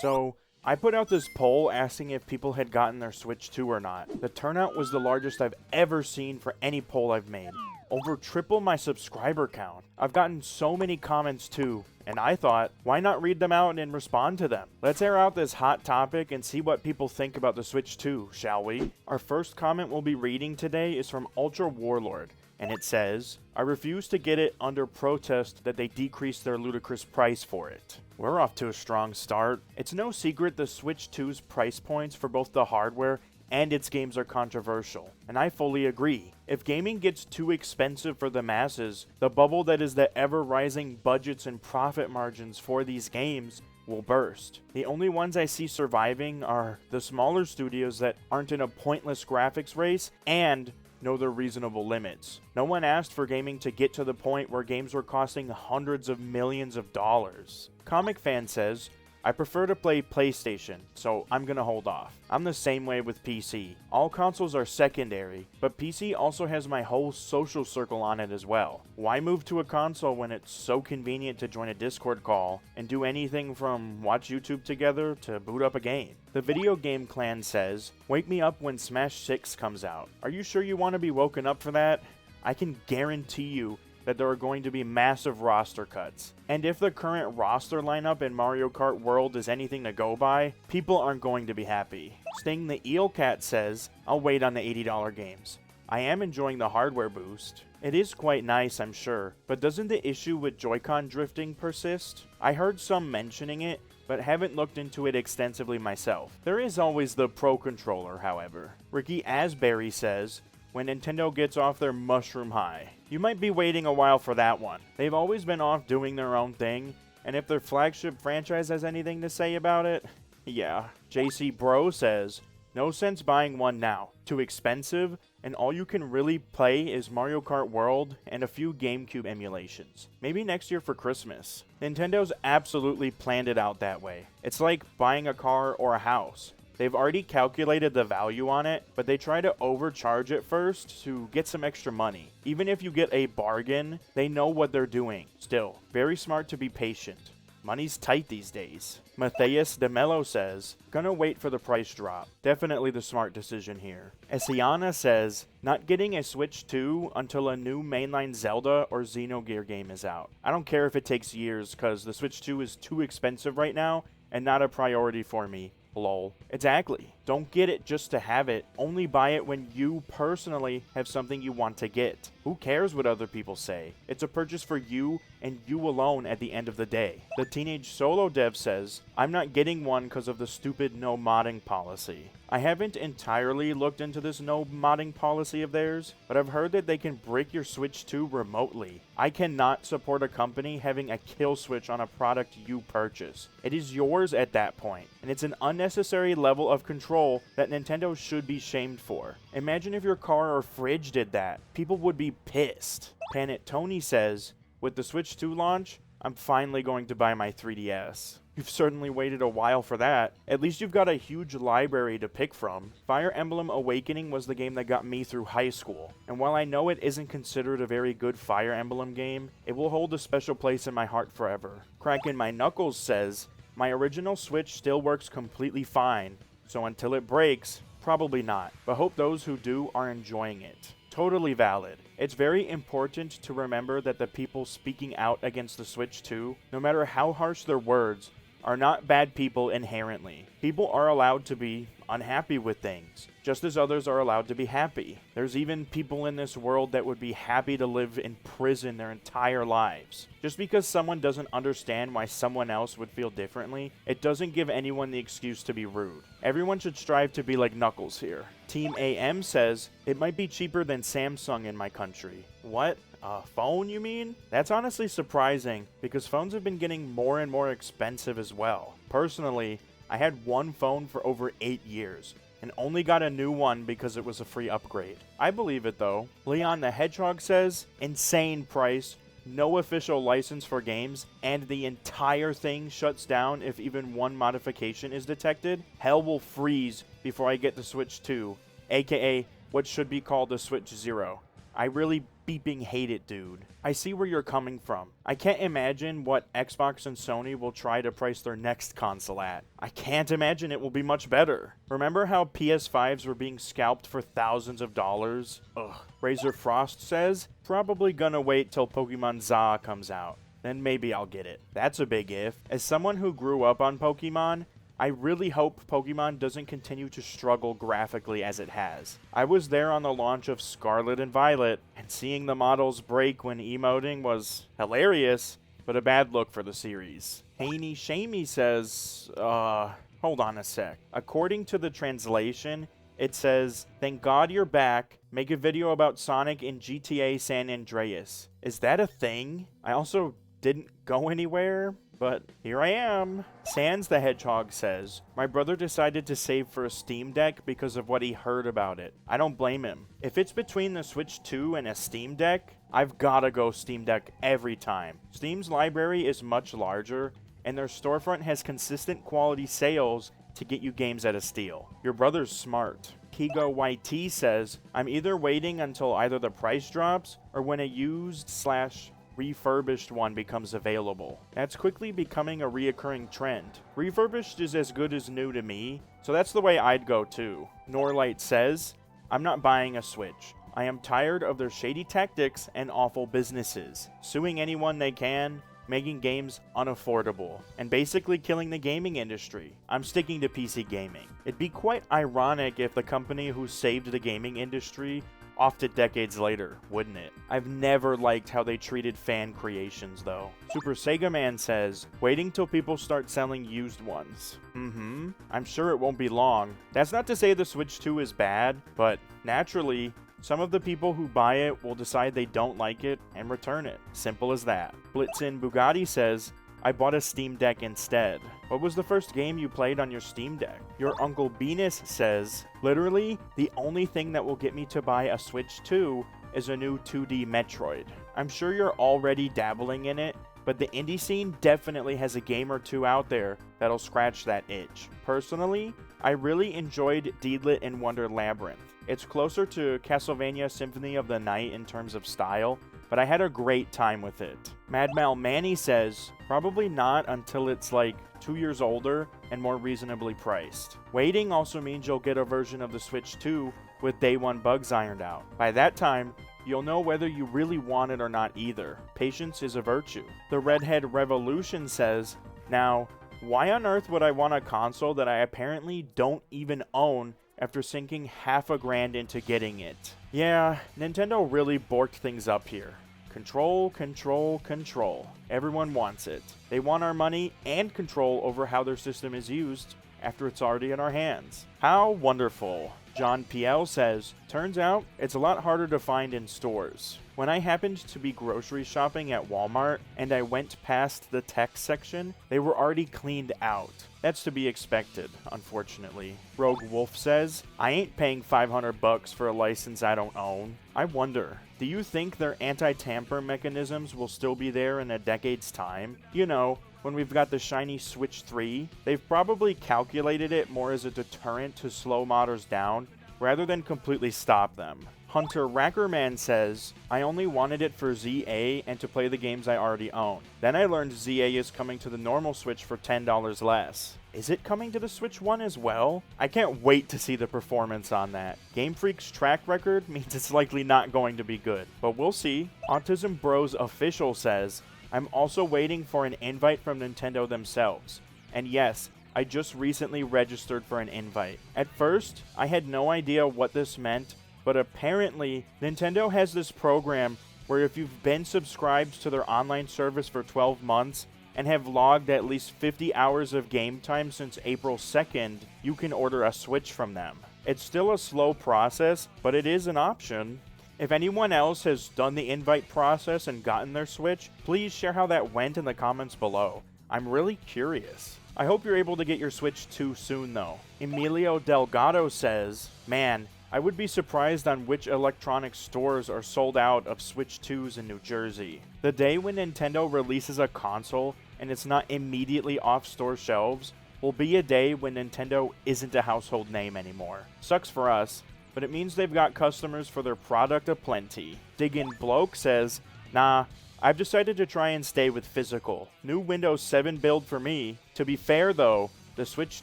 So, I put out this poll asking if people had gotten their Switch 2 or not. The turnout was the largest I've ever seen for any poll I've made. Over triple my subscriber count. I've gotten so many comments too, and I thought, why not read them out and respond to them? Let's air out this hot topic and see what people think about the Switch 2, shall we? Our first comment we'll be reading today is from Ultra Warlord, and it says, I refuse to get it under protest that they decreased their ludicrous price for it. We're off to a strong start. It's no secret the Switch 2's price points for both the hardware and its games are controversial, and I fully agree. If gaming gets too expensive for the masses, the bubble that is the ever-rising budgets and profit margins for these games will burst. The only ones I see surviving are the smaller studios that aren't in a pointless graphics race and know their reasonable limits. No one asked for gaming to get to the point where games were costing hundreds of millions of dollars. Comic Fan says, I prefer to play PlayStation, so I'm gonna hold off. I'm the same way with PC. All consoles are secondary, but PC also has my whole social circle on it as well. Why move to a console when it's so convenient to join a Discord call and do anything from watch YouTube together to boot up a game? The Video Game Clan says, wake me up when Smash 6 comes out. Are you sure you want to be woken up for that? I can guarantee you that there are going to be massive roster cuts. And if the current roster lineup in Mario Kart World is anything to go by, people aren't going to be happy. Sting the Eel Cat says, I'll wait on the $80 games. I am enjoying the hardware boost. It is quite nice, I'm sure, but doesn't the issue with Joy-Con drifting persist? I heard some mentioning it, but haven't looked into it extensively myself. There is always the Pro Controller, however. Ricky Asbury says, when Nintendo gets off their mushroom high. You might be waiting a while for that one. They've always been off doing their own thing, and if their flagship franchise has anything to say about it, yeah. JC Bro says, no sense buying one now. Too expensive, and all you can really play is Mario Kart World and a few GameCube emulations. Maybe next year for Christmas. Nintendo's absolutely planned it out that way. It's like buying a car or a house. They've already calculated the value on it, but they try to overcharge it first to get some extra money. Even if you get a bargain, they know what they're doing. Still, very smart to be patient. Money's tight these days. Matthias de Mello says, gonna wait for the price drop. Definitely the smart decision here. Esiana says, not getting a Switch 2 until a new mainline Zelda or Xenogear game is out. I don't care if it takes years, cause the Switch 2 is too expensive right now and not a priority for me. Lol. Exactly. Don't get it just to have it. Only buy it when you personally have something you want to get. Who cares what other people say? It's a purchase for you and you alone at the end of the day. The Teenage Solo Dev says, I'm not getting one because of the stupid no modding policy. I haven't entirely looked into this no modding policy of theirs, but I've heard that they can break your Switch 2 remotely. I cannot support a company having a kill switch on a product you purchase. It is yours at that point, and it's an unnecessary level of control that Nintendo should be shamed for. Imagine if your car or fridge did that. People would be pissed. Planet Tony says, with the Switch 2 launch, I'm finally going to buy my 3DS. You've certainly waited a while for that. At least you've got a huge library to pick from. Fire Emblem Awakening was the game that got me through high school, and while I know it isn't considered a very good Fire Emblem game, it will hold a special place in my heart forever. Cracking My Knuckles says, my original Switch still works completely fine, so until it breaks, probably not, but hope those who do are enjoying it. Totally valid. It's very important to remember that the people speaking out against the Switch 2, no matter how harsh their words, are not bad people inherently. People are allowed to be unhappy with things, just as others are allowed to be happy. There's even people in this world that would be happy to live in prison their entire lives. Just because someone doesn't understand why someone else would feel differently, it doesn't give anyone the excuse to be rude. Everyone should strive to be like Knuckles here. Team AM says, it might be cheaper than Samsung in my country. What? A phone, you mean? That's honestly surprising, because phones have been getting more and more expensive as well. Personally, I had one phone for over 8 years, and only got a new one because it was a free upgrade. I believe it though. Leon the Hedgehog says, insane price, no official license for games, and the entire thing shuts down if even one modification is detected. Hell will freeze before I get the Switch 2, aka what should be called the Switch 0. I really beeping hate it, dude. I see where you're coming from. I can't imagine what Xbox and Sony will try to price their next console at. I can't imagine it will be much better. Remember how PS5s were being scalped for thousands of dollars? Ugh. Razor Frost says, probably gonna wait till Pokemon ZA comes out. Then maybe I'll get it. That's a big if. As someone who grew up on Pokemon, I really hope Pokemon doesn't continue to struggle graphically as it has. I was there on the launch of Scarlet and Violet, and seeing the models break when emoting was hilarious, but a bad look for the series. Haney Shamey says, hold on a sec. According to the translation, it says, "Thank God you're back. Make a video about Sonic in GTA San Andreas." Is that a thing? I also didn't go anywhere, but here I am. Sans the Hedgehog says, "My brother decided to save for a Steam Deck because of what he heard about it. I don't blame him. If it's between the Switch 2 and a Steam Deck, I've gotta go Steam Deck every time. Steam's library is much larger, and their storefront has consistent quality sales to get you games at a steal. Your brother's smart." Kigo YT says, "I'm either waiting until either the price drops or when a used/refurbished one becomes available. That's quickly becoming a reoccurring trend. Refurbished is as good as new to me, so that's the way I'd go too." Norlight says, "I'm not buying a Switch. I am tired of their shady tactics and awful businesses, suing anyone they can, making games unaffordable, and basically killing the gaming industry. I'm sticking to PC gaming." It'd be quite ironic if the company who saved the gaming industry offed it decades later, wouldn't it? I've never liked how they treated fan creations, though. Super Sega Man says, "Waiting till people start selling used ones." I'm sure it won't be long. That's not to say the Switch 2 is bad, but naturally, some of the people who buy it will decide they don't like it and return it. Simple as that. Blitzin Bugatti says, "I bought a Steam Deck instead." What was the first game you played on your Steam Deck? Your Uncle Venus says, "Literally, the only thing that will get me to buy a Switch 2 is a new 2D Metroid." I'm sure you're already dabbling in it, but the indie scene definitely has a game or two out there that'll scratch that itch. Personally, I really enjoyed Deedlit and Wonder Labyrinth. It's closer to Castlevania Symphony of the Night in terms of style, but I had a great time with it. Madmal Manny says, "Probably not until it's like 2 years older and more reasonably priced." Waiting also means you'll get a version of the Switch 2 with day one bugs ironed out. By that time, you'll know whether you really want it or not either. Patience is a virtue. The Redhead Revolution says, "Now, why on earth would I want a console that I apparently don't even own after sinking half a grand into getting it?" Yeah, Nintendo really borked things up here. Control, control, control. Everyone wants it. They want our money and control over how their system is used after it's already in our hands. How wonderful. John PL says, "Turns out it's a lot harder to find in stores. When I happened to be grocery shopping at Walmart and I went past the tech section, they were already cleaned out. That's to be expected, unfortunately." Rogue Wolf says, "I ain't paying $500 for a license I don't own." I wonder, do you think their anti-tamper mechanisms will still be there in a decade's time? You know, when we've got the shiny Switch 3, they've probably calculated it more as a deterrent to slow modders down, rather than completely stop them. Hunter Rackerman says, "I only wanted it for ZA and to play the games I already own. Then I learned ZA is coming to the normal Switch for $10 less. Is it coming to the Switch 1 as well? I can't wait to see the performance on that. Game Freak's track record means it's likely not going to be good, but we'll see." Autism Bros Official says, "I'm also waiting for an invite from Nintendo themselves. And yes, I just recently registered for an invite. At first, I had no idea what this meant, but apparently, Nintendo has this program where if you've been subscribed to their online service for 12 months and have logged at least 50 hours of game time since April 2nd, you can order a Switch from them. It's still a slow process, but it is an option. If anyone else has done the invite process and gotten their Switch, please share how that went in the comments below. I'm really curious. I hope you're able to get your Switch 2 soon, though." Emilio Delgado says, "Man, I would be surprised on which electronic stores are sold out of Switch 2s in New Jersey. The day when Nintendo releases a console and it's not immediately off store shelves will be a day when Nintendo isn't a household name anymore. Sucks for us, but it means they've got customers for their product aplenty. Diggin' Bloke says, nah, I've decided to try and stay with physical. New Windows 7 build for me. To be fair though, the Switch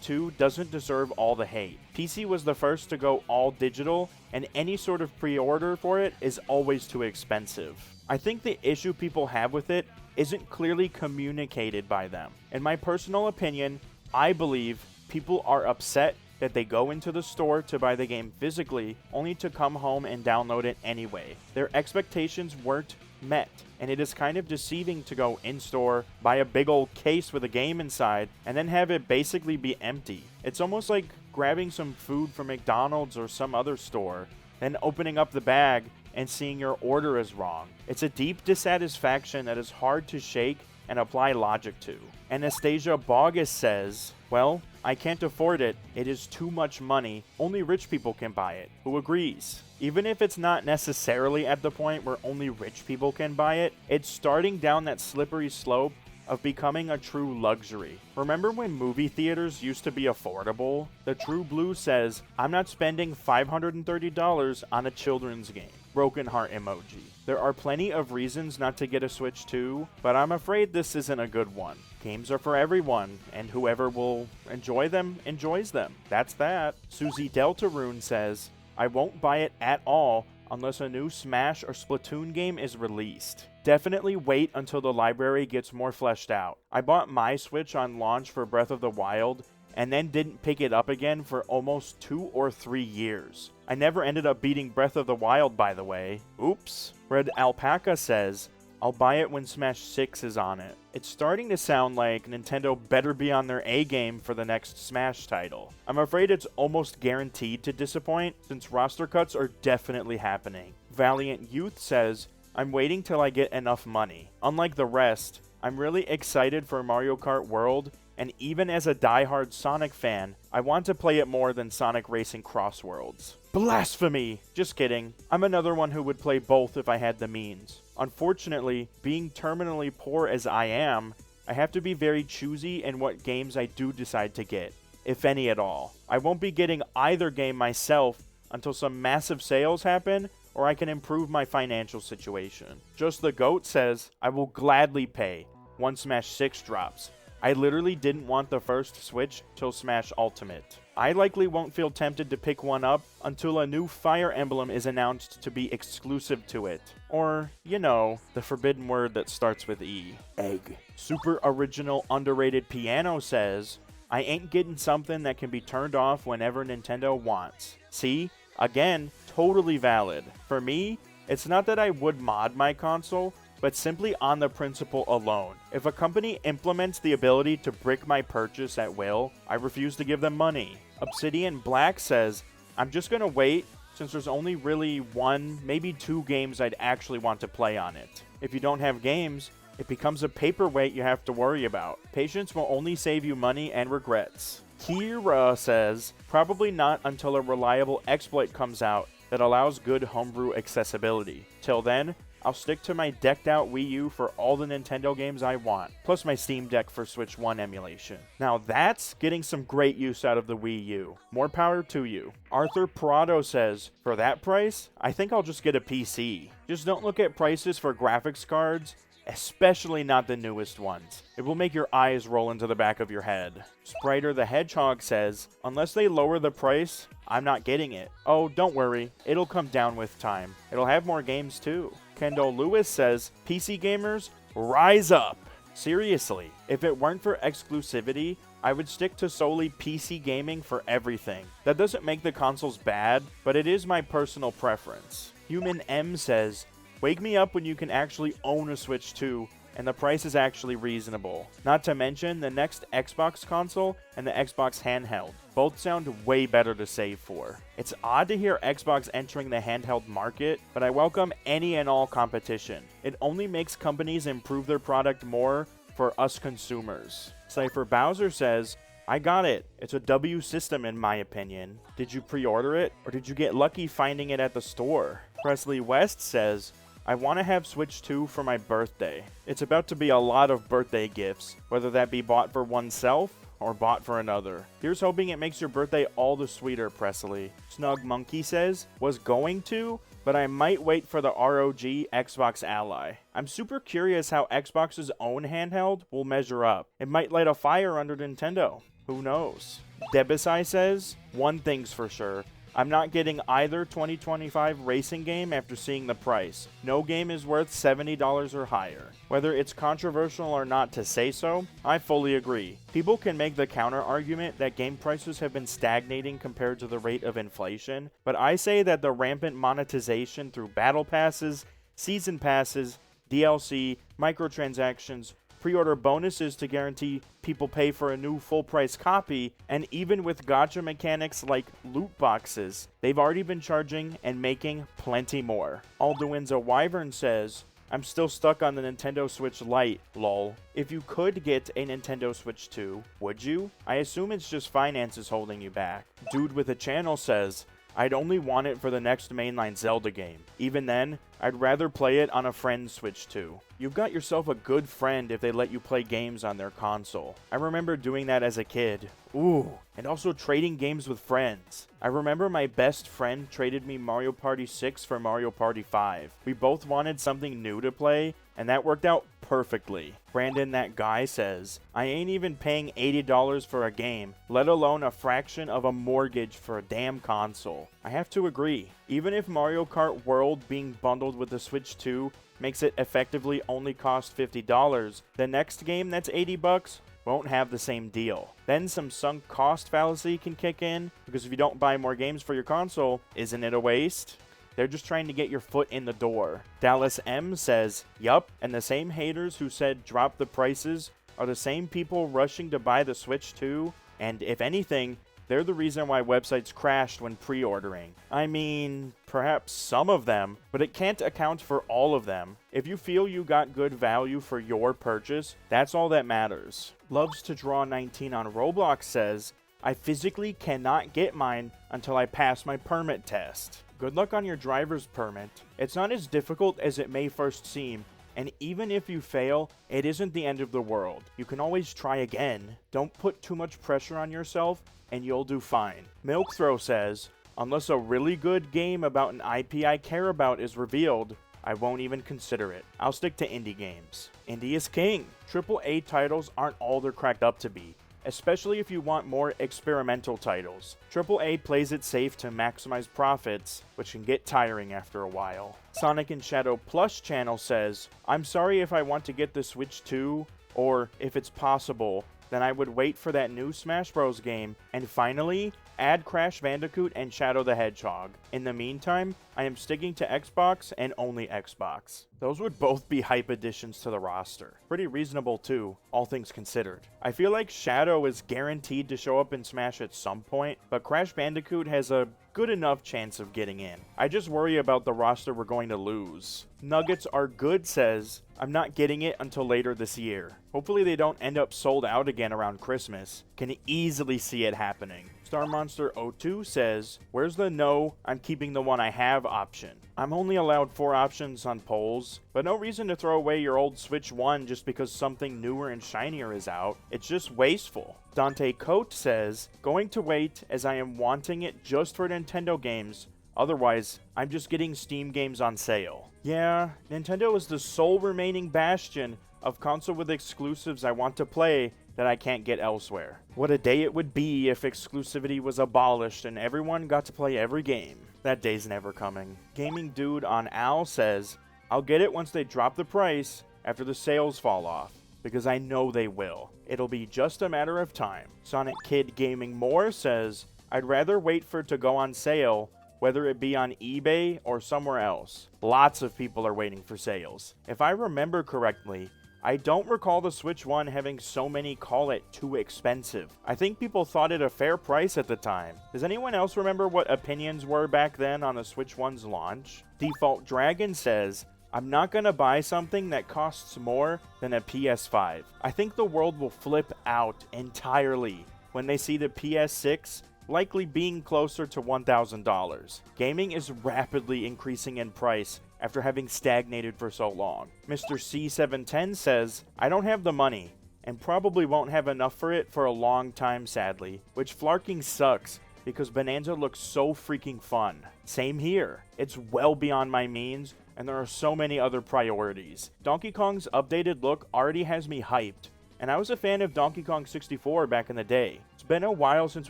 2 doesn't deserve all the hate. PC was the first to go all digital, and any sort of pre-order for it is always too expensive. I think the issue people have with it isn't clearly communicated by them. In my personal opinion, I believe people are upset that they go into the store to buy the game physically, only to come home and download it anyway. Their expectations weren't met, and it is kind of deceiving to go in-store, buy a big old case with a game inside, and then have it basically be empty. It's almost like grabbing some food from McDonald's or some other store, then opening up the bag and seeing your order is wrong. It's a deep dissatisfaction that is hard to shake and apply logic to. Anastasia Bogus says, well, I can't afford it. It is too much money. Only rich people can buy it. Who agrees? Even if it's not necessarily at the point where only rich people can buy it, it's starting down that slippery slope of becoming a true luxury. Remember when movie theaters used to be affordable? The True Blue says, I'm not spending $530 on a children's game. Broken heart emoji. There are plenty of reasons not to get a Switch 2, but I'm afraid this isn't a good one. Games are for everyone, and whoever will enjoy them, enjoys them. That's that. Susie Deltarune says, I won't buy it at all unless a new Smash or Splatoon game is released. Definitely wait until the library gets more fleshed out. I bought my Switch on launch for Breath of the Wild, and then didn't pick it up again for almost 2 or 3 years. I never ended up beating Breath of the Wild, by the way. Oops. Red Alpaca says, I'll buy it when Smash 6 is on it. It's starting to sound like Nintendo better be on their A game for the next Smash title. I'm afraid it's almost guaranteed to disappoint, since roster cuts are definitely happening. Valiant Youth says, I'm waiting till I get enough money. Unlike the rest, I'm really excited for Mario Kart World, and even as a diehard Sonic fan, I want to play it more than Sonic Racing Cross Worlds. Blasphemy! Just kidding. I'm another one who would play both if I had the means. Unfortunately, being terminally poor as I am, I have to be very choosy in what games I do decide to get, if any at all. I won't be getting either game myself until some massive sales happen, or I can improve my financial situation. Just the Goat says, I will gladly pay once Smash 6 drops. I literally didn't want the first Switch till Smash Ultimate. I likely won't feel tempted to pick one up until a new Fire Emblem is announced to be exclusive to it. Or, you know, the forbidden word that starts with E. Egg. Super Original Underrated Piano says, I ain't getting something that can be turned off whenever Nintendo wants. See? Again, totally valid. For me, it's not that I would mod my console, but simply on the principle alone. If a company implements the ability to brick my purchase at will, I refuse to give them money. Obsidian Black says, I'm just gonna wait since there's only really 1, maybe 2 games I'd actually want to play on it. If you don't have games, it becomes a paperweight you have to worry about. Patience will only save you money and regrets. Kira says, probably not until a reliable exploit comes out that allows good homebrew accessibility. Till then, I'll stick to my decked out Wii U for all the Nintendo games I want, plus my Steam Deck for Switch 1 emulation. Now that's getting some great use out of the Wii U. More power to you. Arthur Prado says, for that price, I think I'll just get a PC. Just don't look at prices for graphics cards, especially not the newest ones. It will make your eyes roll into the back of your head. Spriter the Hedgehog says, unless they lower the price, I'm not getting it. Oh, don't worry, it'll come down with time. It'll have more games too. Kendall Lewis says, PC gamers, rise up. Seriously, if it weren't for exclusivity, I would stick to solely PC gaming for everything. That doesn't make the consoles bad, but it is my personal preference. Human M says, wake me up when you can actually own a Switch 2, and the price is actually reasonable. Not to mention the next Xbox console and the Xbox handheld. Both sound way better to save for. It's odd to hear Xbox entering the handheld market, but I welcome any and all competition. It only makes companies improve their product more for us consumers. Cypher Bowser says, I got it. It's a W system in my opinion. Did you pre-order it, or did you get lucky finding it at the store? Presley West says, I want to have Switch 2 for my birthday. It's about to be a lot of birthday gifts, whether that be bought for oneself or bought for another. Here's hoping it makes your birthday all the sweeter, Presley. Snug Monkey says, was going to, but I might wait for the ROG Xbox Ally. I'm super curious how Xbox's own handheld will measure up. It might light a fire under Nintendo. Who knows? Debisai says, one thing's for sure. I'm not getting either 2025 racing game after seeing the price. No game is worth $70 or higher. Whether it's controversial or not to say so, I fully agree. People can make the counter argument that game prices have been stagnating compared to the rate of inflation, but I say that the rampant monetization through battle passes, season passes, DLC, microtransactions, pre-order bonuses to guarantee people pay for a new full-price copy, and even with gacha mechanics like loot boxes, they've already been charging and making plenty more. Alduin's a Wyvern says, I'm still stuck on the Nintendo Switch Lite, lol. If you could get a Nintendo Switch 2, would you? I assume it's just finances holding you back. Dude with a channel says, I'd only want it for the next mainline Zelda game. Even then, I'd rather play it on a friend's Switch 2. You've got yourself a good friend if they let you play games on their console. I remember doing that as a kid. Ooh, and also trading games with friends. I remember my best friend traded me Mario Party 6 for Mario Party 5. We both wanted something new to play, and that worked out perfectly. Brandon that guy says, I ain't even paying $80 for a game, let alone a fraction of a mortgage for a damn console. I have to agree. Even if Mario Kart World being bundled with the Switch 2 makes it effectively only cost $50, the next game that's $80 won't have the same deal. Then some sunk cost fallacy can kick in, because if you don't buy more games for your console, isn't it a waste? They're just trying to get your foot in the door. Dallas M says, yup, and the same haters who said drop the prices are the same people rushing to buy the Switch 2, and if anything, they're the reason why websites crashed when pre-ordering. I mean, perhaps some of them, but it can't account for all of them. If you feel you got good value for your purchase, that's all that matters. Loves to Draw 19 on Roblox says, I physically cannot get mine until I pass my permit test. Good luck on your driver's permit. It's not as difficult as it may first seem, and even if you fail, it isn't the end of the world. You can always try again. Don't put too much pressure on yourself, and you'll do fine. Milkthrow says, unless a really good game about an IP I care about is revealed, I won't even consider it. I'll stick to indie games. Indie is king. AAA titles aren't all they're cracked up to be, especially if you want more experimental titles. AAA plays it safe to maximize profits, which can get tiring after a while. Sonic and Shadow Plus channel says, I'm sorry if I want to get the Switch 2, or if it's possible, then I would wait for that new Smash Bros. Game, and finally, add Crash Bandicoot and Shadow the Hedgehog. In the meantime, I am sticking to Xbox and only Xbox. Those would both be hype additions to the roster. Pretty reasonable too, all things considered. I feel like Shadow is guaranteed to show up in Smash at some point, but Crash Bandicoot has a good enough chance of getting in. I just worry about the roster we're going to lose. Nuggets Are Good says, I'm not getting it until later this year. Hopefully they don't end up sold out again around Christmas. Can easily see it happening. Star Monster 02 says, where's the no, I'm keeping the one I have option? I'm only allowed 4 options on polls, but no reason to throw away your old Switch 1 just because something newer and shinier is out. It's just wasteful. Dante Coate says, going to wait as I am wanting it just for Nintendo games. Otherwise, I'm just getting Steam games on sale. Yeah, Nintendo is the sole remaining bastion of console with exclusives I want to play that I can't get elsewhere. What a day it would be if exclusivity was abolished and everyone got to play every game. That day's never coming. Gaming Dude on Owl says, I'll get it once they drop the price after the sales fall off, because I know they will. It'll be just a matter of time. Sonic Kid Gaming More says, I'd rather wait for it to go on sale, whether it be on eBay or somewhere else. Lots of people are waiting for sales. If I remember correctly, I don't recall the Switch 1 having so many call it too expensive. I think people thought it a fair price at the time. Does anyone else remember what opinions were back then on the Switch 1's launch? Default Dragon says, I'm not gonna buy something that costs more than a PS5. I think the world will flip out entirely when they see the PS6 likely being closer to $1,000. Gaming is rapidly increasing in price after having stagnated for so long. Mr. C710 says, I don't have the money. and probably won't have enough for it for a long time, sadly. Which flarking sucks, because Bonanza looks so freaking fun. Same here. It's well beyond my means, and there are so many other priorities. Donkey Kong's updated look already has me hyped, and I was a fan of Donkey Kong 64 back in the day. It's been a while since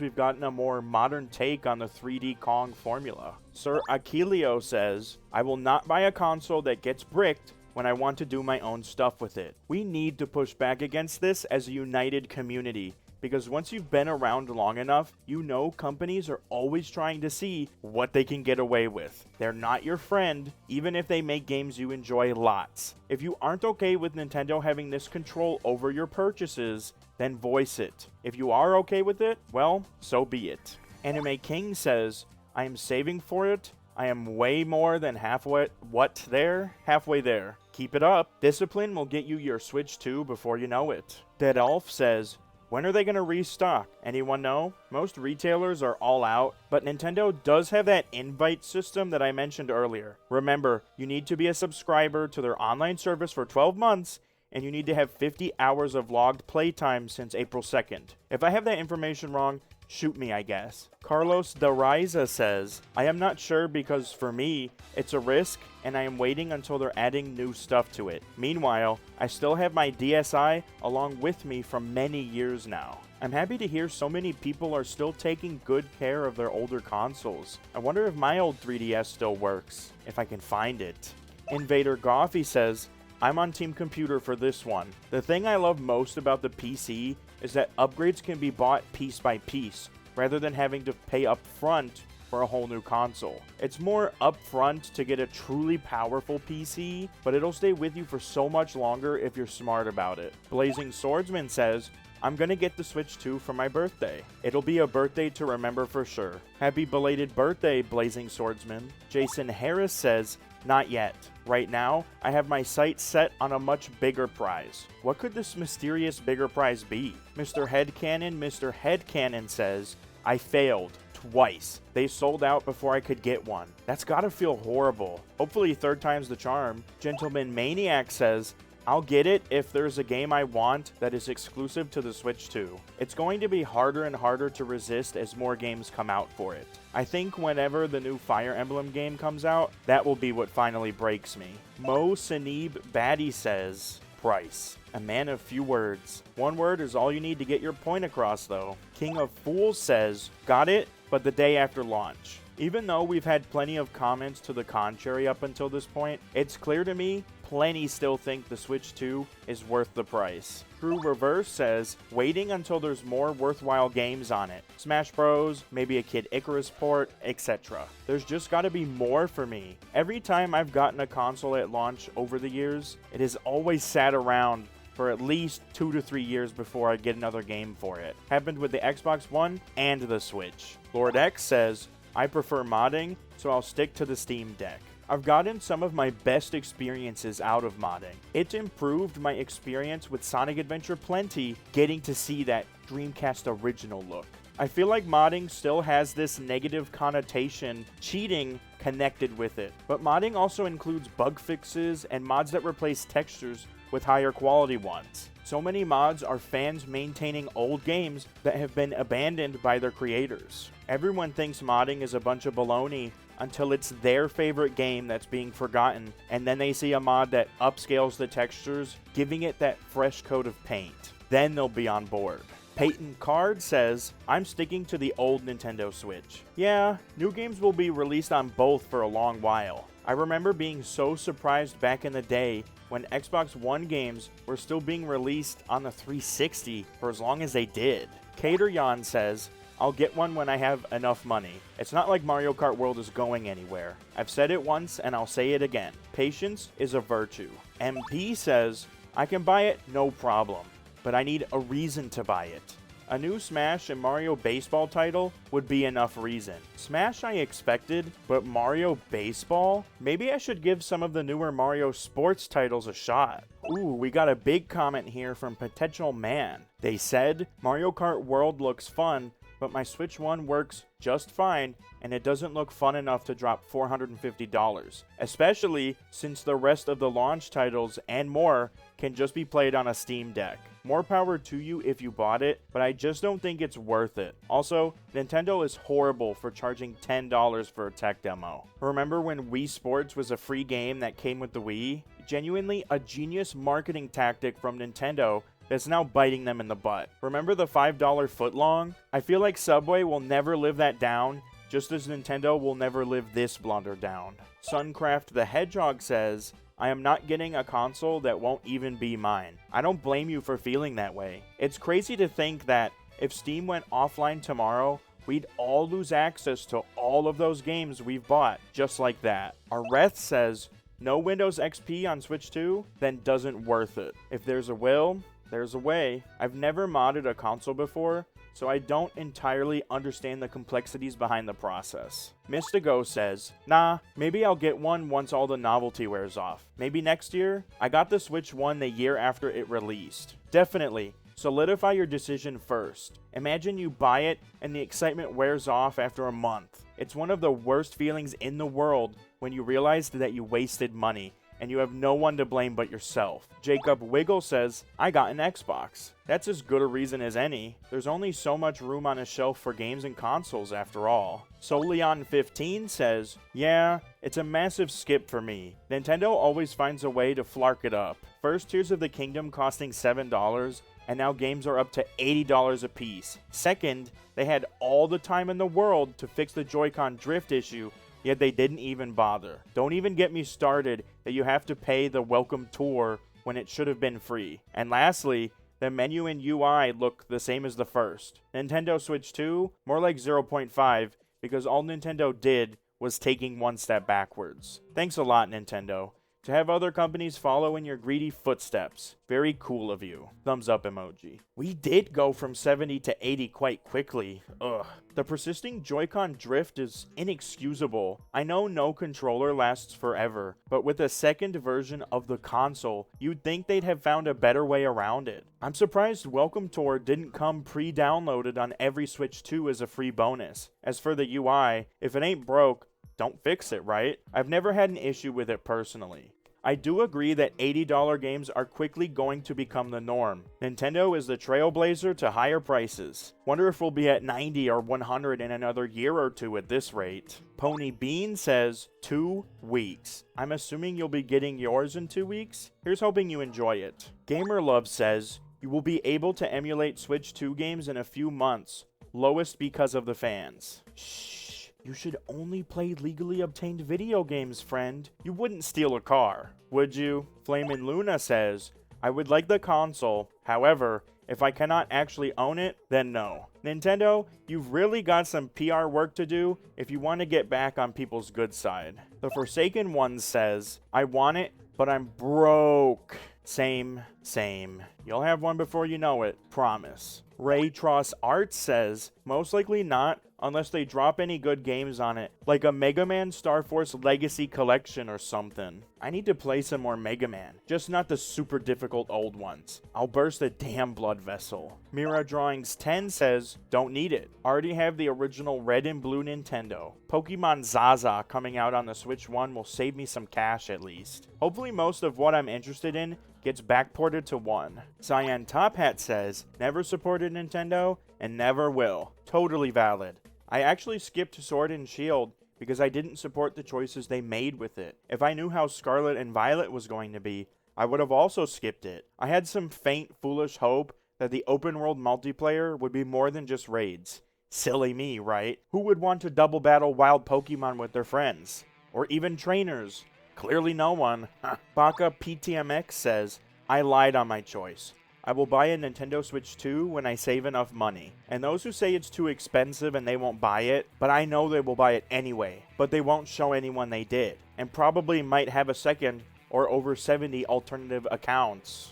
we've gotten a more modern take on the 3D Kong formula. Sir Aquilio says, I will not buy a console that gets bricked when I want to do my own stuff with it. We need to push back against this as a united community, because once you've been around long enough, you know companies are always trying to see what they can get away with. They're not your friend, even if they make games you enjoy lots. If you aren't okay with Nintendo having this control over your purchases, then voice it. If you are okay with it, well, so be it. Anime King says, I am saving for it. I am way more than halfway there. Keep it up. Discipline will get you your Switch 2 before you know it. Dead Elf says, when are they going to restock? Anyone know? Most retailers are all out, but Nintendo does have that invite system that I mentioned earlier. Remember, you need to be a subscriber to their online service for 12 months, and you need to have 50 hours of logged playtime since April 2nd. If I have that information wrong, shoot me, I guess. Carlos Dariza says, I am not sure because for me, it's a risk and I am waiting until they're adding new stuff to it. Meanwhile, I still have my DSi along with me from many years now. I'm happy to hear so many people are still taking good care of their older consoles. I wonder if my old 3DS still works, if I can find it. Invader Goffy says, I'm on Team Computer for this one. The thing I love most about the PC is that upgrades can be bought piece by piece, rather than having to pay up front for a whole new console. It's more upfront to get a truly powerful PC, but it'll stay with you for so much longer if you're smart about it. Blazing Swordsman says, I'm gonna get the Switch 2 for my birthday. It'll be a birthday to remember for sure. Happy belated birthday, Blazing Swordsman. Jason Harris says, not yet. Right now, I have my sights set on a much bigger prize. What could this mysterious bigger prize be? Mr. Headcanon says, I failed. Twice. They sold out before I could get one. That's gotta feel horrible. Hopefully third time's the charm. Gentleman Maniac says, I'll get it if there's a game I want that is exclusive to the Switch 2. It's going to be harder and harder to resist as more games come out for it. I think whenever the new Fire Emblem game comes out, that will be what finally breaks me. Mo Sanib Baddie says, price. A man of few words. One word is all you need to get your point across though. King of Fools says, got it, but the day after launch. Even though we've had plenty of comments to the contrary up until this point, it's clear to me plenty still think the Switch 2 is worth the price. True Reverse says, waiting until there's more worthwhile games on it. Smash Bros, maybe a Kid Icarus port, etc. There's just gotta be more for me. Every time I've gotten a console at launch over the years, it has always sat around for at least 2 to 3 years before I get another game for it. Happened with the Xbox One and the Switch. Lord X says, I prefer modding, so I'll stick to the Steam Deck. I've gotten some of my best experiences out of modding. It's improved my experience with Sonic Adventure plenty, getting to see that Dreamcast original look. I feel like modding still has this negative connotation, cheating, connected with it. But modding also includes bug fixes and mods that replace textures with higher quality ones. So many mods are fans maintaining old games that have been abandoned by their creators. Everyone thinks modding is a bunch of baloney until it's their favorite game that's being forgotten, and then they see a mod that upscales the textures, giving it that fresh coat of paint. Then they'll be on board. Peyton Card says, I'm sticking to the old Nintendo Switch. Yeah, new games will be released on both for a long while. I remember being so surprised back in the day when Xbox One games were still being released on the 360 for as long as they did. Cateryon says, I'll get one when I have enough money. It's not like Mario Kart World is going anywhere. I've said it once and I'll say it again. Patience is a virtue. MP says, I can buy it, no problem, but I need a reason to buy it. A new Smash and Mario Baseball title would be enough reason. Smash I expected, but Mario Baseball? Maybe I should give some of the newer Mario Sports titles a shot. Ooh, we got a big comment here from Potential Man. They said, Mario Kart World looks fun, but my Switch 1 works just fine and it doesn't look fun enough to drop $450, especially since the rest of the launch titles and more can just be played on a Steam Deck. More power to you if you bought it, but I just don't think it's worth it. Also, Nintendo is horrible for charging $10 for a tech demo. Remember when Wii Sports was a free game that came with the Wii? Genuinely a genius marketing tactic from Nintendo that's now biting them in the butt. Remember the $5 footlong? I feel like Subway will never live that down, just as Nintendo will never live this blunder down. Suncraft the Hedgehog says, I am not getting a console that won't even be mine. I don't blame you for feeling that way. It's crazy to think that if Steam went offline tomorrow, we'd all lose access to all of those games we've bought, just like that. Areth says, no Windows XP on Switch 2? Then doesn't worth it. If there's a will, there's a way. I've never modded a console before, so I don't entirely understand the complexities behind the process. Mystigo says, nah, maybe I'll get one once all the novelty wears off. Maybe next year? I got the Switch 1 the year after it released. Definitely. Solidify your decision first. Imagine you buy it and the excitement wears off after a month. It's one of the worst feelings in the world when you realize that you wasted money and you have no one to blame but yourself. Jacob Wiggle says, I got an Xbox. That's as good a reason as any. There's only so much room on a shelf for games and consoles after all. Soleon15 says, yeah, it's a massive skip for me. Nintendo always finds a way to flark it up. First Tears of the Kingdom costing $7, and now games are up to $80 a piece. Second, they had all the time in the world to fix the Joy-Con drift issue, yet they didn't even bother. Don't even get me started that you have to pay the welcome tour when it should have been free. And lastly, the menu and UI look the same as the first. Nintendo Switch 2, more like 0.5, because all Nintendo did was taking one step backwards. Thanks a lot, Nintendo. To have other companies follow in your greedy footsteps. Very cool of you. Thumbs up emoji. We did go from 70 to 80 quite quickly. Ugh. The persisting Joy-Con drift is inexcusable. I know no controller lasts forever, but with a second version of the console, you'd think they'd have found a better way around it. I'm surprised Welcome Tour didn't come pre-downloaded on every Switch 2 as a free bonus. As for the UI, if it ain't broke, don't fix it, right? I've never had an issue with it personally. I do agree that $80 games are quickly going to become the norm. Nintendo is the trailblazer to higher prices. Wonder if we'll be at 90 or 100 in another year or two at this rate. Pony Bean says 2 weeks. I'm assuming you'll be getting yours in 2 weeks? Here's hoping you enjoy it. Gamerlove says you will be able to emulate Switch 2 games in a few months. Lowest because of the fans. Shh. You should only play legally obtained video games, friend. You wouldn't steal a car, would you? Flamin' Luna says, I would like the console. However, if I cannot actually own it, then no. Nintendo, you've really got some PR work to do if you want to get back on people's good side. The Forsaken One says, I want it, but I'm broke. Same. You'll have one before you know it. Promise. Ray Tross Art says, most likely not, unless they drop any good games on it, like a Mega Man Star Force Legacy Collection or something. I need to play some more Mega Man, just not the super difficult old ones. I'll burst the damn blood vessel. Mira Drawings 10 says, don't need it. Already have the original red and blue Nintendo. Pokemon Zaza coming out on the Switch 1 will save me some cash at least. Hopefully most of what I'm interested in gets backported to 1. Cyan Top Hat says, never supported Nintendo and never will. Totally valid. I actually skipped Sword and Shield because I didn't support the choices they made with it. If I knew how Scarlet and Violet was going to be, I would have also skipped it. I had some faint, foolish hope that the open world multiplayer would be more than just raids. Silly me, right? Who would want to double battle wild Pokemon with their friends? Or even trainers? Clearly no one. Baka PTMX says, I lied on my choice. I will buy a Nintendo Switch 2 when I save enough money. And those who say it's too expensive and they won't buy it, but I know they will buy it anyway. But they won't show anyone they did. And probably might have a second or over 70 alternative account.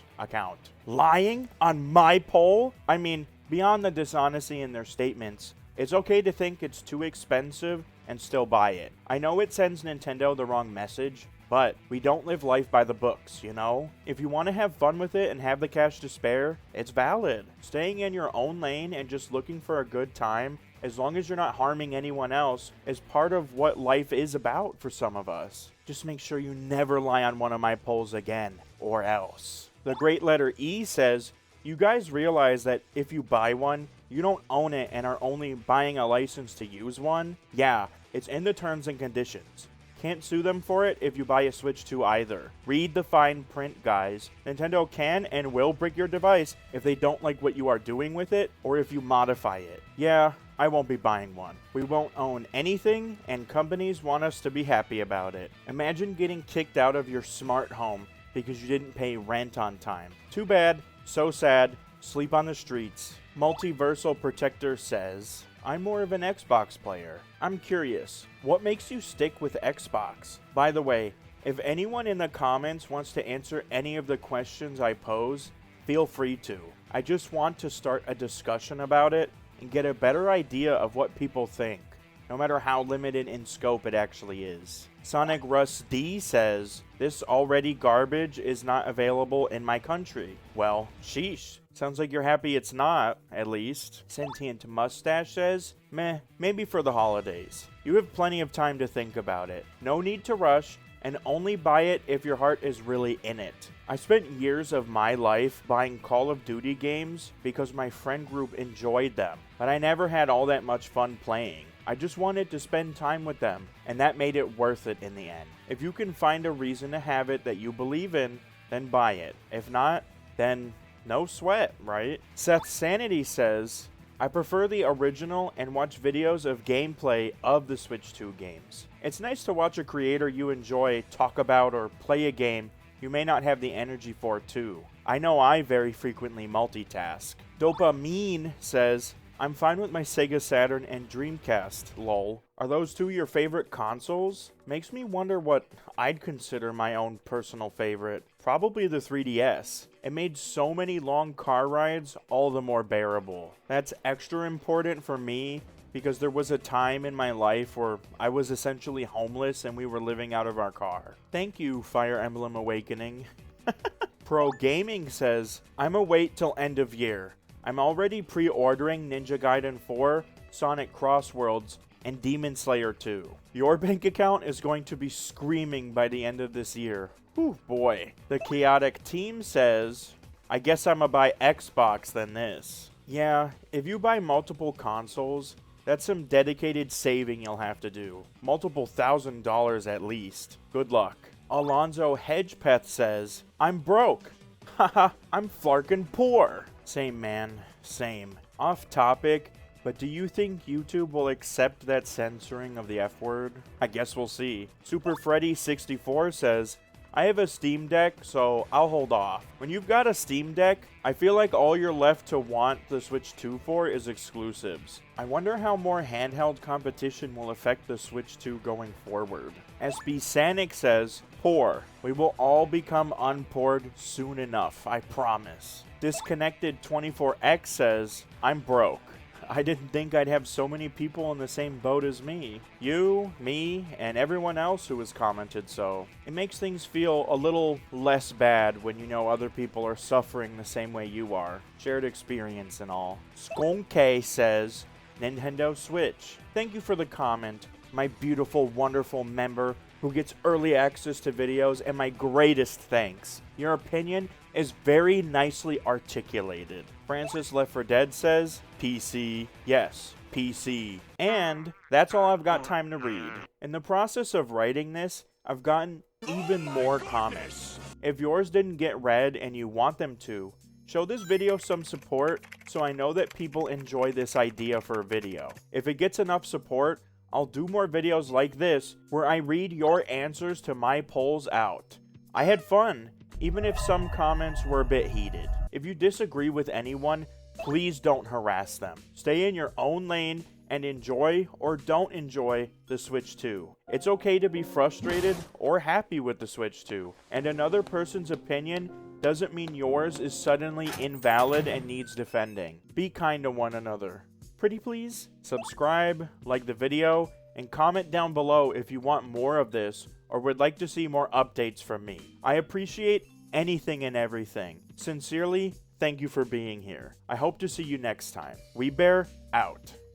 Lying on my poll? I mean, beyond the dishonesty in their statements, it's okay to think it's too expensive and still buy it. I know it sends Nintendo the wrong message, But we don't live life by the books, you know? If you want to have fun with it and have the cash to spare, it's valid. Staying in your own lane and just looking for a good time, as long as you're not harming anyone else, is part of what life is about for some of us. Just make sure you never lie on one of my polls again, or else. The great letter E says, you guys realize that if you buy one, you don't own it and are only buying a license to use one? Yeah, it's in the terms and conditions. Can't sue them for it if you buy a Switch 2 either. Read the fine print, guys. Nintendo can and will brick your device if they don't like what you are doing with it, or if you modify it. Yeah, I won't be buying one. We won't own anything, and companies want us to be happy about it. Imagine getting kicked out of your smart home because you didn't pay rent on time. Too bad, so sad, sleep on the streets. Multiversal Protector says, I'm more of an Xbox player. I'm curious, what makes you stick with Xbox? By the way, if anyone in the comments wants to answer any of the questions I pose, feel free to. I just want to start a discussion about it and get a better idea of what people think, no matter how limited in scope it actually is. Sonic Russ D says, this already garbage is not available in my country. Well, sheesh. Sounds like you're happy it's not, at least. Sentient Mustache says, meh, maybe for the holidays. You have plenty of time to think about it. No need to rush, and only buy it if your heart is really in it. I spent years of my life buying Call of Duty games because my friend group enjoyed them, but I never had all that much fun playing. I just wanted to spend time with them, and that made it worth it in the end. If you can find a reason to have it that you believe in, then buy it. If not, then no sweat, right? Seth Sanity says, I prefer the original and watch videos of gameplay of the Switch 2 games. It's nice to watch a creator you enjoy talk about or play a game you may not have the energy for too. I know I very frequently multitask. Dopamine says, I'm fine with my Sega Saturn and Dreamcast, lol. Are those two your favorite consoles? Makes me wonder what I'd consider my own personal favorite. Probably the 3DS. It made so many long car rides all the more bearable. That's extra important for me because there was a time in my life where I was essentially homeless and we were living out of our car. Thank you, Fire Emblem Awakening. Pro Gaming says, I'ma wait till end of year. I'm already pre-ordering Ninja Gaiden 4, Sonic Cross Worlds, and Demon Slayer 2. Your bank account is going to be screaming by the end of this year. Whew, boy. The Chaotic Team says, I guess I'ma buy Xbox than this. Yeah, if you buy multiple consoles, that's some dedicated saving you'll have to do. Multiple $1,000s at least. Good luck. Alonzo Hedgepeth says, I'm broke. Haha, I'm flarkin' poor. Same, man. Same. Off topic, but do you think YouTube will accept that censoring of the F word? I guess we'll see. Super Freddy 64 says, I have a Steam Deck, so I'll hold off. When you've got a Steam Deck, I feel like all you're left to want the Switch 2 for is exclusives. I wonder how more handheld competition will affect the Switch 2 going forward. SB Sanic says, poor. We will all become unpoored soon enough, I promise. Disconnected 24X says, I'm broke. I didn't think I'd have so many people in the same boat as me. You, me, and everyone else who has commented so. It makes things feel a little less bad when you know other people are suffering the same way you are. Shared experience and all. Skonke says, Nintendo Switch. Thank you for the comment, my beautiful, wonderful member who gets early access to videos, and my greatest thanks. Your opinion is very nicely articulated. Francis Left 4 Dead says, PC. Yes, PC. And that's all I've got time to read. In the process of writing this, I've gotten even more comments. If yours didn't get read and you want them to, show this video some support so I know that people enjoy this idea for a video. If it gets enough support, I'll do more videos like this where I read your answers to my polls out. I had fun, even if some comments were a bit heated. If you disagree with anyone, please don't harass them. Stay in your own lane and enjoy or don't enjoy the Switch 2. It's okay to be frustrated or happy with the Switch 2, and another person's opinion doesn't mean yours is suddenly invalid and needs defending. Be kind to one another. Pretty please? Subscribe, like the video, and comment down below if you want more of this or would like to see more updates from me. I appreciate anything and everything. Sincerely, thank you for being here. I hope to see you next time. WeebBear, out.